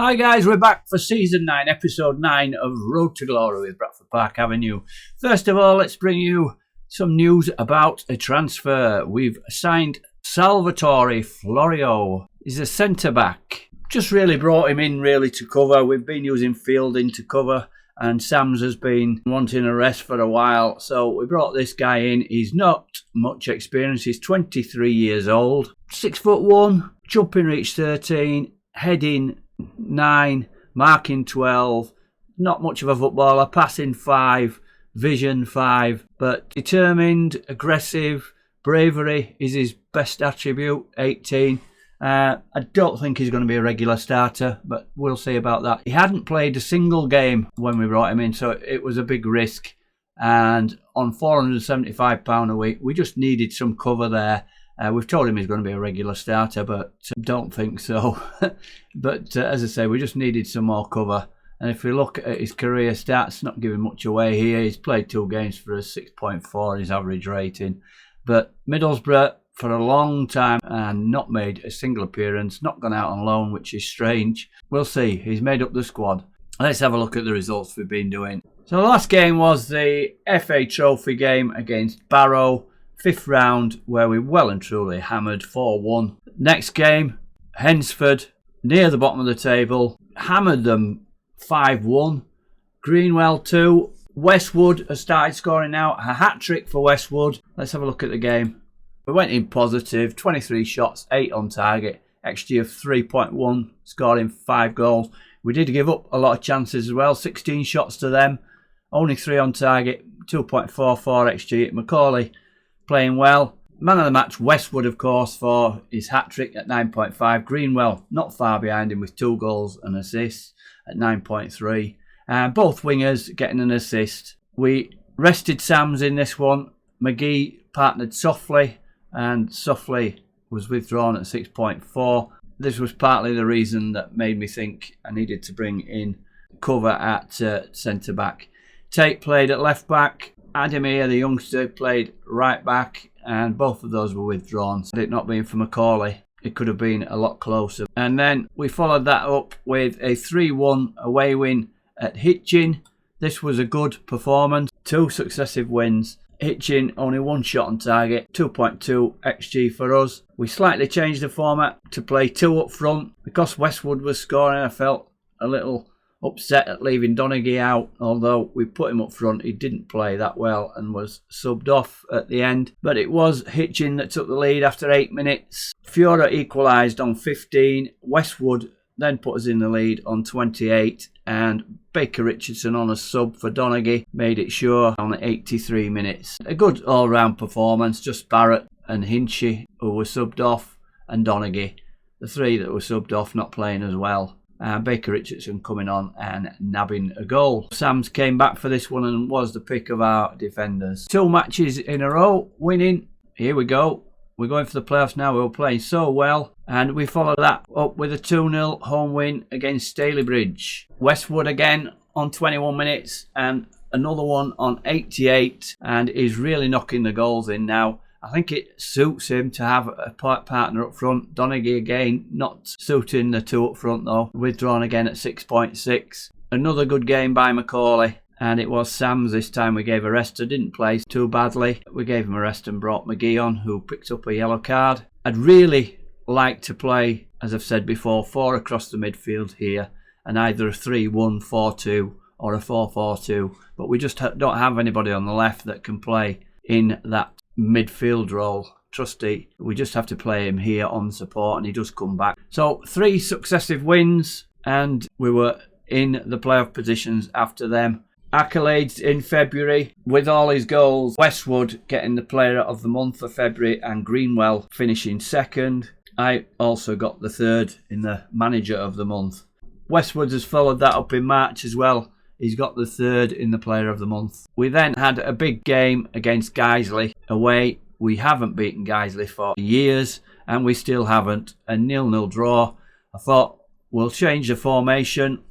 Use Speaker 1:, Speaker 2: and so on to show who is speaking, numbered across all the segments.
Speaker 1: Hi guys, we're back for Season 9, Episode 9 of Road to Glory with Bradford Park Avenue. First of all, let's bring you some news about a transfer. We've signed Salvatore Florio. He's a centre-back. Just really brought him in really to cover. We've been using Fielding to cover and Sams has been wanting a rest for a while. So we brought this guy in. He's not much experience. He's 23 years old. 6'1", jumping reach 13, heading 9, marking 12, not much of a footballer, passing 5, vision 5, but determined, aggressive, bravery is his best attribute, 18. I don't think he's going to be a regular starter, but we'll see about that. He hadn't played a single game when we brought him in, so it was a big risk. And on £475 a week, we just needed some cover there. We've told him he's going to be a regular starter, but don't think so. But as I say, we just needed some more cover. And if we look at his career stats, not giving much away here. He's played 2 games for a 6.4, his average rating. But Middlesbrough for a long time and not made a single appearance, not gone out on loan, which is strange. We'll see. He's made up the squad. Let's have a look at the results we've been doing. So the last game was the FA Trophy game against Barrow. 5th round, where we well and truly hammered 4-1. Next game, Hensford, near the bottom of the table, hammered them 5-1. Greenwell 2. Westwood has started scoring now. A hat-trick for Westwood. Let's have a look at the game. We went in positive, 23 shots, 8 on target, XG of 3.1, scoring 5 goals. We did give up a lot of chances as well, 16 shots to them, only 3 on target, 2.44 XG. Macaulay playing well. Man of the match, Westwood, of course, for his hat-trick at 9.5. Greenwell not far behind him with 2 goals and assists at 9.3. Both wingers getting an assist. We rested Sams in this one. McGee partnered Softly, and Softly was withdrawn at 6.4. This was partly the reason that made me think I needed to bring in cover at centre-back. Tate played at left-back. Adamir, the youngster, played right-back, and both of those were withdrawn. Had it not been for Macaulay, it could have been a lot closer. And then we followed that up with a 3-1 away win at Hitchin. This was a good performance. 2 successive wins. Hitchin only 1 shot on target, 2.2 XG for us. We slightly changed the format to play 2 up front. Because Westwood was scoring, I felt a little upset at leaving Donaghy out. Although we put him up front, he didn't play that well and was subbed off at the end. But it was Hitchin that took the lead after 8 minutes. Fiora equalised on 15. Westwood then put us in the lead on 28. And Baker Richardson on a sub for Donaghy made it sure on 83 minutes. A good all-round performance, just Barrett and Hinchy who were subbed off, and Donaghy. The 3 that were subbed off not playing as well. Baker Richardson coming on and nabbing a goal. Sams came back for this one and was the pick of our defenders. 2 matches in a row, winning. Here we go. We're going for the playoffs now. We were playing so well. And we followed that up with a 2-0 home win against Stalybridge. Westwood again on 21 minutes and another one on 88. And he's really knocking the goals in now. I think it suits him to have a partner up front. Donaghy again, not suiting the 2 up front though. Withdrawn again at 6.6. Another good game by Macaulay. And it was Sams this time we gave a rest. Didn't play too badly. We gave him a rest and brought McGee on, who picked up a yellow card. I'd really like to play, as I've said before, 4 across the midfield here. And either a 3-1-4-2 or a 4-4-2. But we just don't have anybody on the left that can play in that midfield role. Trusty, we just have to play him here on support and he does come back. So 3 successive wins and we were in the playoff positions after them. Accolades in February with all his goals. Westwood getting the player of the month for February and Greenwell finishing 2nd. I also got the 3rd in the manager of the month. Westwood has followed that up in March as well. He's got the 3rd in the player of the month. We then had a big game against Guiseley away. We haven't beaten Guiseley for years and we still haven't. A 0-0 draw. I thought we'll change the formation.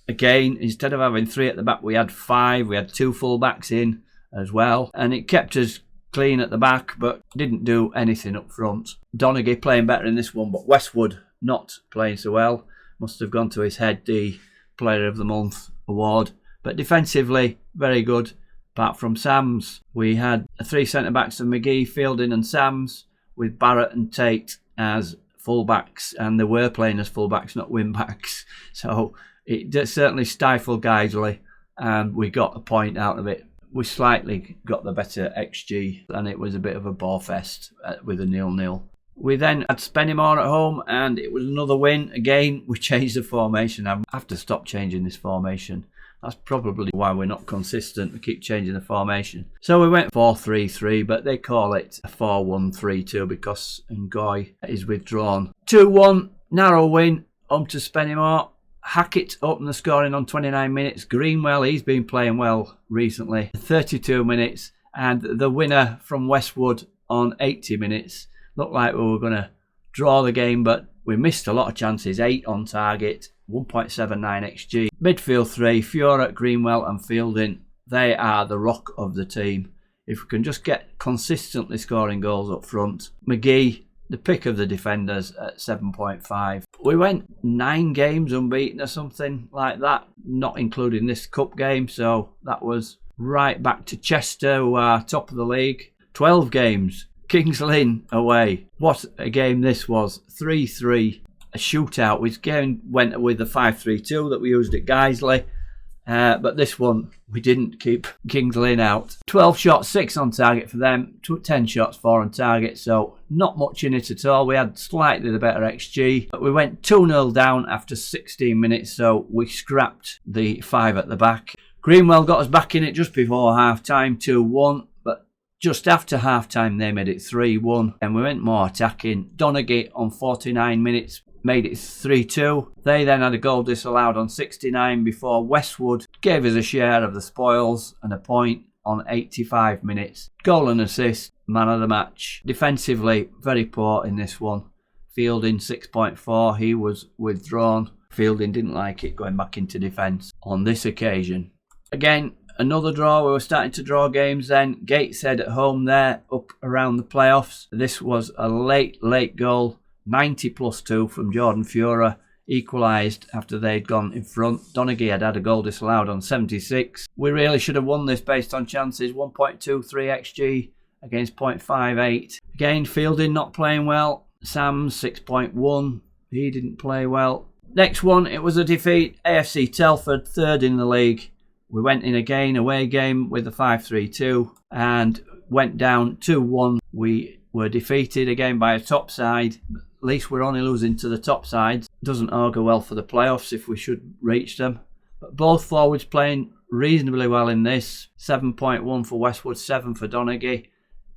Speaker 1: Again, instead of having 3 at the back, we had 5. We had 2 full backs in as well. And it kept us clean at the back, but didn't do anything up front. Donaghy playing better in this one, but Westwood not playing so well. Must have gone to his head, the Player of the Month award. But defensively, very good. Apart from Sams, we had 3 centre-backs of McGee, Fielding and Sams, with Barrett and Tate as full-backs, and they were playing as full-backs, not wing-backs. So it certainly stifled Guiseley, and we got a point out of it. We slightly got the better XG, and it was a bit of a bore fest with a 0-0. We then had Spennymoor at home, and it was another win. Again, we changed the formation. I have to stop changing this formation. That's probably why we're not consistent. We keep changing the formation. So we went 4-3-3, but they call it a 4-1-3-2 because Ngoy is withdrawn. 2-1, narrow win, home to Spennymoor. Hackett opened the scoring on 29 minutes. Greenwell, he's been playing well recently. 32 minutes. And the winner from Westwood on 80 minutes. Looked like we were going to draw the game, but we missed a lot of chances. 8 on target, 1.79 XG. Midfield 3, Fiora, Greenwell and Fielding. They are the rock of the team. If we can just get consistently scoring goals up front. McGee, the pick of the defenders at 7.5. We went 9 games unbeaten or something like that, not including this cup game. So that was right back to Chester, who are top of the league. 12 games. Kings Lynn away. What a game this was. 3-3. A shootout. We went with the 5-3-2 that we used at Guiseley. But this one, we didn't keep Kings Lynn out. 12 shots, 6 on target for them. 10 shots, 4 on target. So not much in it at all. We had slightly the better XG. But we went 2-0 down after 16 minutes. So we scrapped the 5 at the back. Greenwell got us back in it just before half-time, 2-1. Just after half-time, they made it 3-1, and we went more attacking. Donaghy on 49 minutes made it 3-2. They then had a goal disallowed on 69 before Westwood gave us a share of the spoils and a point on 85 minutes. Goal and assist, man of the match. Defensively, very poor in this one. Fielding 6.4, he was withdrawn. Fielding didn't like it going back into defence on this occasion. Again, another draw. We were starting to draw games then. Gateshead at home there, up around the playoffs. This was a late goal. 90+2 from Jordan Fiora. Equalised after they'd gone in front. Donaghy had a goal disallowed on 76. We really should have won this based on chances. 1.23 XG against 0.58. Again, Fielding not playing well. Sams 6.1. He didn't play well. Next one, it was a defeat. AFC Telford, 3rd in the league. We went in again, away game with a 5-3-2 and went down 2-1. We were defeated again by a top side. At least we're only losing to the top sides. Doesn't augur well for the playoffs if we should reach them. But both forwards playing reasonably well in this. 7.1 for Westwood, 7 for Donaghy.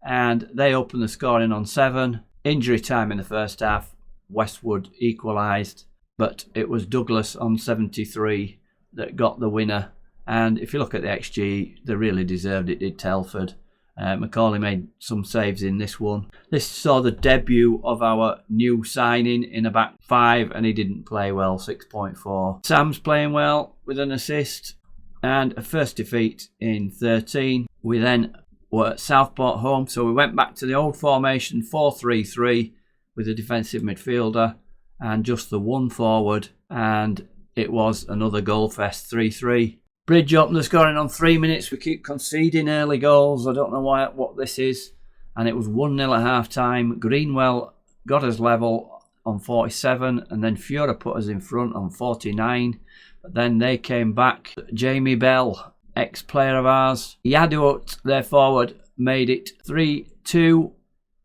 Speaker 1: And they opened the scoring on 7. Injury time in the first half. Westwood equalised. But it was Douglas on 73 that got the winner. And if you look at the XG, they really deserved it, did Telford. Macaulay made some saves in this one. This saw the debut of our new signing in a back 5, and he didn't play well, 6.4. Sam's playing well with an assist and a first defeat in 13. We then were at Southport home, so we went back to the old formation, 4-3-3, with a defensive midfielder and just the one forward, and it was another goal fest, 3-3. Bridge opened the scoring on 3 minutes. We keep conceding early goals. I don't know what this is. And it was 1-0 at half-time. Greenwell got us level on 47. And then Fiora put us in front on 49. But then they came back. Jamie Bell, ex-player of ours. Yaduot, their forward, made it 3-2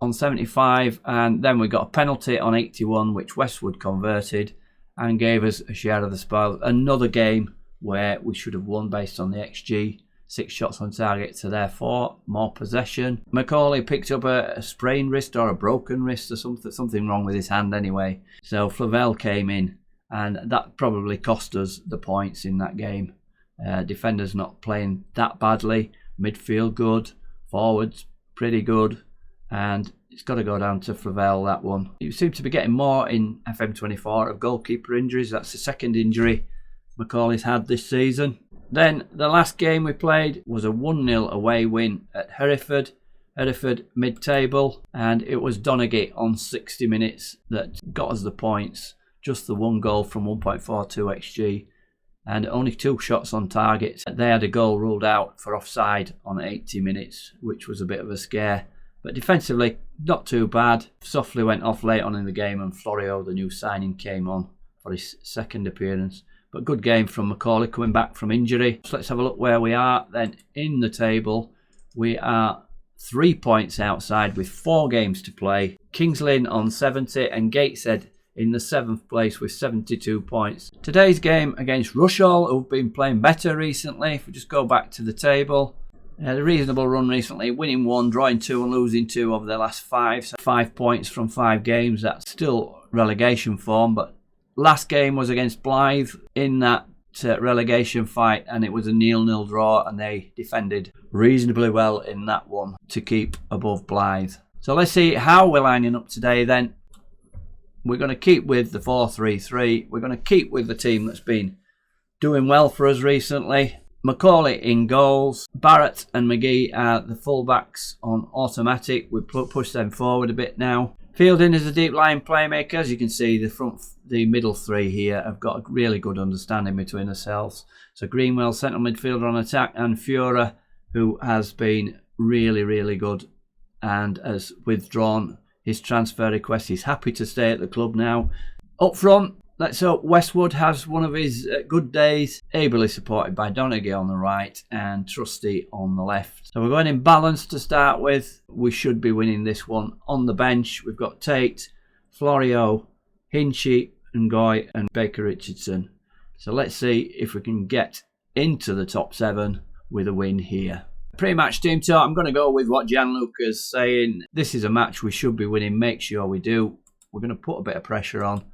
Speaker 1: on 75. And then we got a penalty on 81, which Westwood converted and gave us a share of the spoils. Another game where we should have won based on the XG. 6 shots on target, so therefore more possession. Macaulay picked up a sprained wrist or a broken wrist or something wrong with his hand anyway. So Flavel came in, and that probably cost us the points in that game. Defenders not playing that badly. Midfield good. Forwards pretty good. And it's got to go down to Flavel, that one. You seem to be getting more in FM24 of goalkeeper injuries. That's the second injury Macaulay's had this season. Then the last game we played was a 1-0 away win at Hereford. Hereford mid-table, and it was Donaghy on 60 minutes that got us the points. just the 1 goal from 1.42 XG and only 2 shots on target. They had a goal ruled out for offside on 80 minutes, which was a bit of a scare. But defensively, not too bad. Softly went off late on in the game, and Florio, the new signing, came on for his 2nd appearance. But good game from Macaulay coming back from injury. So let's have a look where we are then in the table. We are 3 points outside with 4 games to play. Kings Lynn on 70 and Gateshead in the 7th place with 72 points. Today's game against Rushall, who've been playing better recently. If we just go back to the table, had a reasonable run recently, winning 1, drawing 2 and losing 2 over the last 5. So 5 points from 5 games. That's still relegation form, but last game was against Blythe in that relegation fight, and it was a 0-0 draw, and they defended reasonably well in that one to keep above Blythe. So let's see how we're lining up today then. We're going to keep with the 4-3-3. We're going to keep with the team that's been doing well for us recently. Macaulay in goals. Barrett and McGee are the fullbacks on automatic. We push them forward a bit now. Fielding is a deep line playmaker. As you can see, the middle 3 here have got a really good understanding between themselves. So Greenwell, central midfielder on attack, and Fiora, who has been really, really good and has withdrawn his transfer request. He's happy to stay at the club now. Up front, let's hope Westwood has one of his good days. Ably supported by Donaghy on the right and Trusty on the left. So we're going in balance to start with. We should be winning this one. On the bench, we've got Tate, Florio, Hinchy, Ngoy and Baker Richardson. So let's see if we can get into the top 7 with a win here. Pre-match team talk, I'm going to go with what Gianluca's saying. This is a match we should be winning. Make sure we do. We're going to put a bit of pressure on.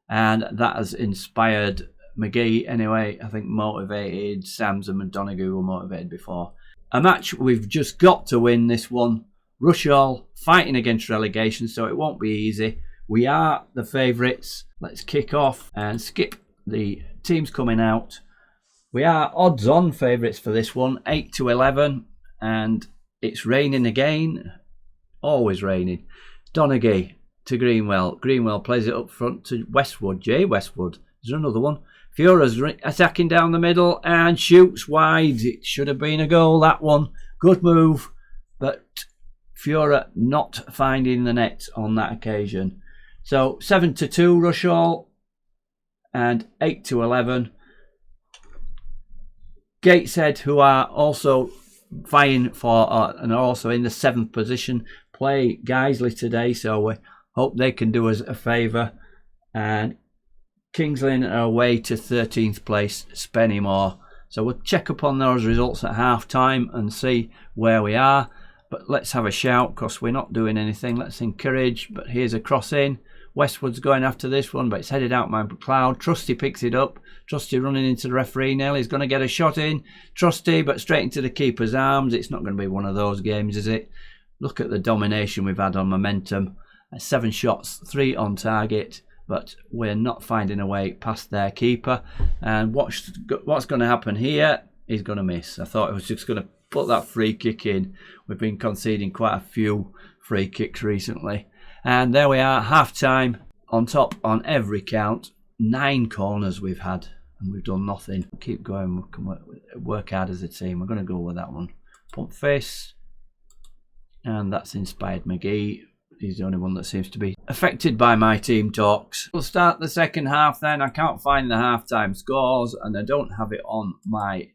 Speaker 1: And that has inspired McGee anyway. I think motivated. Samson and Donaghy were motivated before. A match we've just got to win this one. Rushall fighting against relegation, so it won't be easy. We are the favourites. Let's kick off and skip the teams coming out. We are odds-on favourites for this one, 8-11. And it's raining again. Always raining. Donaghy to Greenwell. Greenwell plays it up front to Westwood. Jay Westwood. There's another one. Fiora's attacking down the middle and shoots wide. It should have been a goal, that one. Good move. But Fiora not finding the net on that occasion. So 7-2 Rushall and 8-11. Gateshead, who are also vying for and are also in the 7th position, play Guiseley today, so we hope they can do us a favour. And Kings Lynn are away to 13th place Spennymoor. So we'll check up on those results at half time and see where we are. But let's have a shout because we're not doing anything. Let's encourage. But here's a cross in. Westwood's going after this one, but it's headed out by McLeod. Trusty picks it up. Trusty running into the referee now. He's going to get a shot in. Trusty, but straight into the keeper's arms. It's not going to be one of those games, is it? Look at the domination we've had on momentum. 7 shots, 3 on target, but we're not finding a way past their keeper. And what's going to happen here? He's going to miss. I thought it was just going to put that free kick in. We've been conceding quite a few free kicks recently. And there we are, half time, on top on every count. 9 corners we've had, and we've done nothing. Keep going, we can work hard as a team. We're going to go with that one. Pump face, and that's inspired McGee. He's the only one that seems to be affected by my team talks. We'll start the second half then. I can't find the half-time scores, and I don't have it on my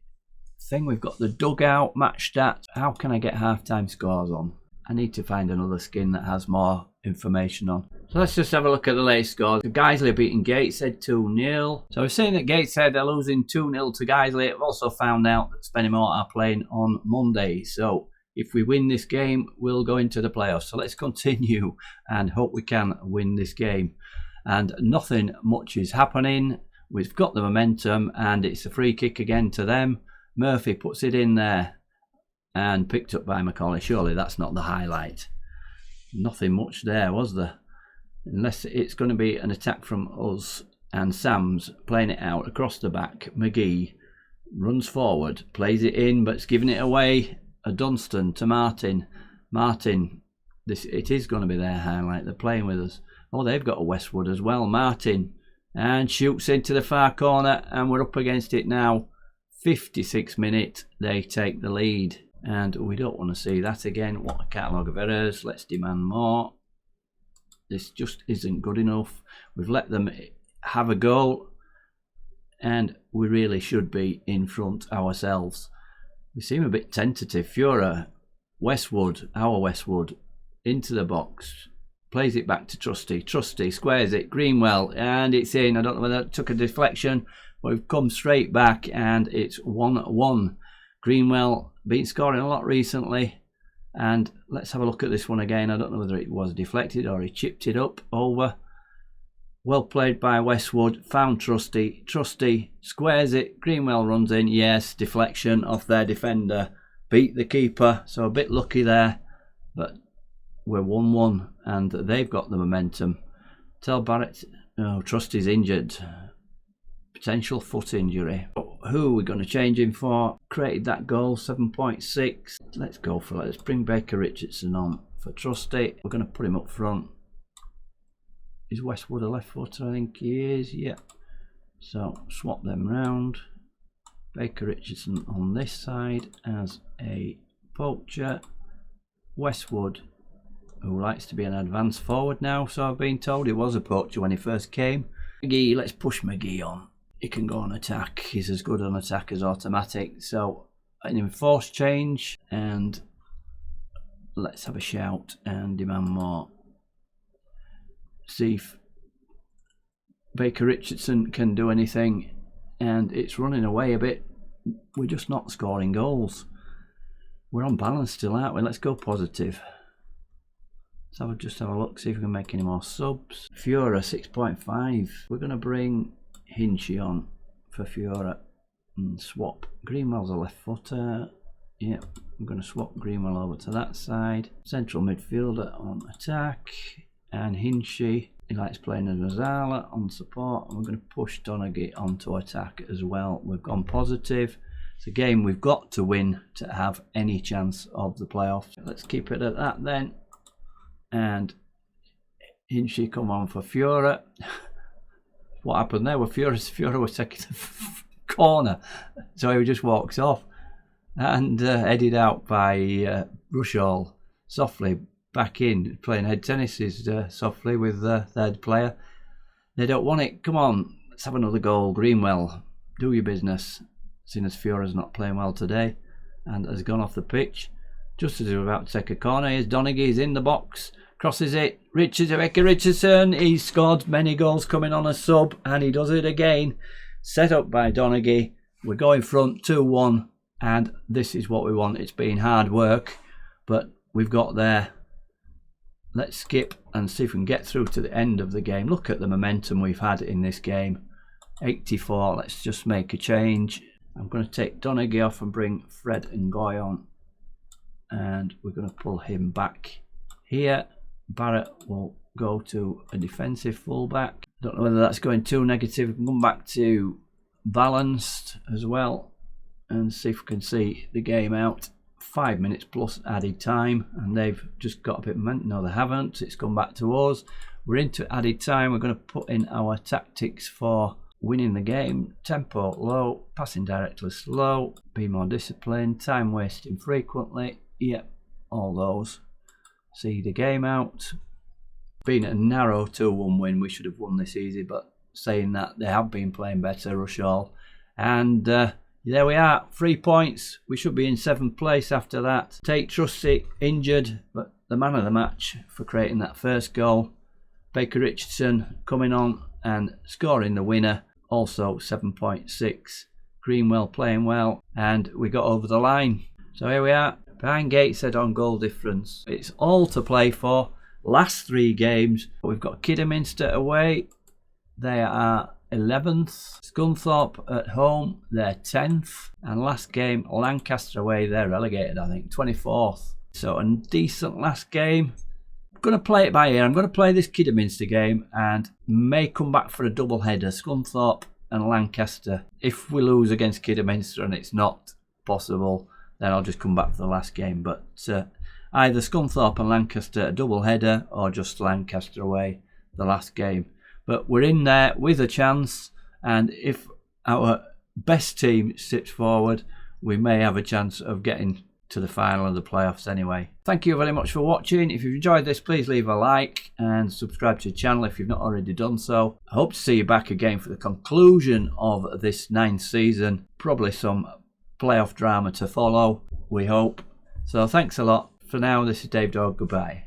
Speaker 1: thing. We've got the dugout match stats. How can I get half-time scores on? I need to find another skin that has more information on. So let's just have a look at the latest scores. Guiseley beating Gateshead 2-0. So we're saying that Gateshead are losing 2-0 to Guiseley. I've also found out that Spennymoor are playing on Monday. So if we win this game, we'll go into the playoffs. So let's continue and hope we can win this game. And nothing much is happening. We've got the momentum and it's a free kick again to them. Murphy puts it in there and picked up by Macaulay. Surely that's not the highlight. Nothing much there, was there? Unless it's going to be an attack from us. And Sam's playing it out across the back. McGee runs forward, plays it in, but it's giving it away. A Dunstan to Martin. Martin, it is going to be their highlight. They're playing with us. Oh, they've got a Westwood as well. Martin and shoots into the far corner, and we're up against it now. 56 minute, they take the lead, and we don't want to see that again. What a catalogue of errors. Let's demand more. This just isn't good enough. We've let them have a goal, and we really should be in front ourselves. We seem a bit tentative. Fiora, Westwood, our Westwood, into the box, plays it back to Trusty. Trusty squares it, Greenwell, and it's in. I don't know whether it took a deflection. We've come straight back, and it's 1-1. Greenwell been scoring a lot recently, and let's have a look at this one again. I don't know whether it was deflected or he chipped it up over. Well played by Westwood, found Trusty. Trusty squares it, Greenwell runs in. Yes, deflection off their defender. Beat the keeper, so a bit lucky there, but we're 1-1, and they've got the momentum. Tell Barrett, oh, Trusty's injured. Potential foot injury. Who are we going to change him for? Created that goal, 7.6. Let's go for it. Let's bring Baker Richardson on for Trusty. We're going to put him up front. Is Westwood a left footer? I think he is, yeah. So swap them round. Baker Richardson on this side as a poacher. Westwood, who likes to be an advanced forward now, so I've been told. He was a poacher when he first came. McGee, let's push McGee on. He can go on attack. He's as good on attack as automatic. So an enforced change, and let's have a shout and demand more. See if Baker Richardson can do anything, and it's running away a bit. We're just not scoring goals. We're on balance still, aren't we? Let's go positive. So I'll just have a look, see if we can make any more subs. Fiora 6.5. We're going to bring Hinchy on for Fiora and swap. Greenwell's a left footer. Yep, we're going to swap Greenwell over to that side. Central midfielder on attack. And Hinchy, he likes playing as Mazzala on support. And we're going to push Donaghy onto attack as well. We've gone positive. It's a game we've got to win to have any chance of the playoffs. Let's keep it at that then. And Hinchy come on for Fiora. What happened there? Well, Fiora was taking the corner, so he just walks off and headed out by Rushall softly back in. Playing head tennis is softly with the third player. They don't want it. Come on, let's have another goal. Greenwell, do your business. Seeing as Fiora's not playing well today and has gone off the pitch. Just as he was about to take a corner, here's Donaghy, he's in the box, crosses it, Baker Richardson, he's scored many goals coming on a sub, and he does it again. Set up by Donaghy, we're going front 2-1, and this is what we want. It's been hard work, but we've got there. Let's skip and see if we can get through to the end of the game. Look at the momentum we've had in this game. 84, let's just make a change. I'm going to take Donaghy off and bring Fred Ngoy on. And we're going to pull him back here. Barrett will go to a defensive fullback. Don't know whether that's going too negative. We can come back to balanced as well and see if we can see the game out. 5 minutes plus added time, and they've just got a bit of momentum. No, they haven't. It's come back to us. We're into added time. We're going to put in our tactics for winning the game. Tempo low, passing directly slow, be more disciplined, time wasting frequently. Yep, all those. See the game out. Been a narrow 2-1 win. We should have won this easy, but saying that, they have been playing better, Rushall. And there we are, 3 points. We should be in 7th place after that. Tate Trusty injured, but the man of the match for creating that first goal. Baker Richardson coming on and scoring the winner. Also 7.6. Greenwell playing well, and we got over the line. So here we are. Behind Gateshead on goal difference. It's all to play for. Last 3 games. We've got Kidderminster away. They are 11th. Scunthorpe at home. They're 10th. And last game, Lancaster away. They're relegated, I think. 24th. So a decent last game. I'm going to play it by ear. I'm going to play this Kidderminster game and may come back for a double header. Scunthorpe and Lancaster. If we lose against Kidderminster and it's not possible, then I'll just come back for the last game. But either Scunthorpe and Lancaster a double header, or just Lancaster away the last game. but we're in there with a chance, and if our best team sits forward, we may have a chance of getting to the final of the playoffs anyway. Thank you very much for watching. If you've enjoyed this, please leave a like and subscribe to the channel if you've not already done so. I hope to see you back again for the conclusion of this 9th season. Probably some playoff drama to follow, we hope. So thanks a lot. For now, this is Dave Dog. Goodbye.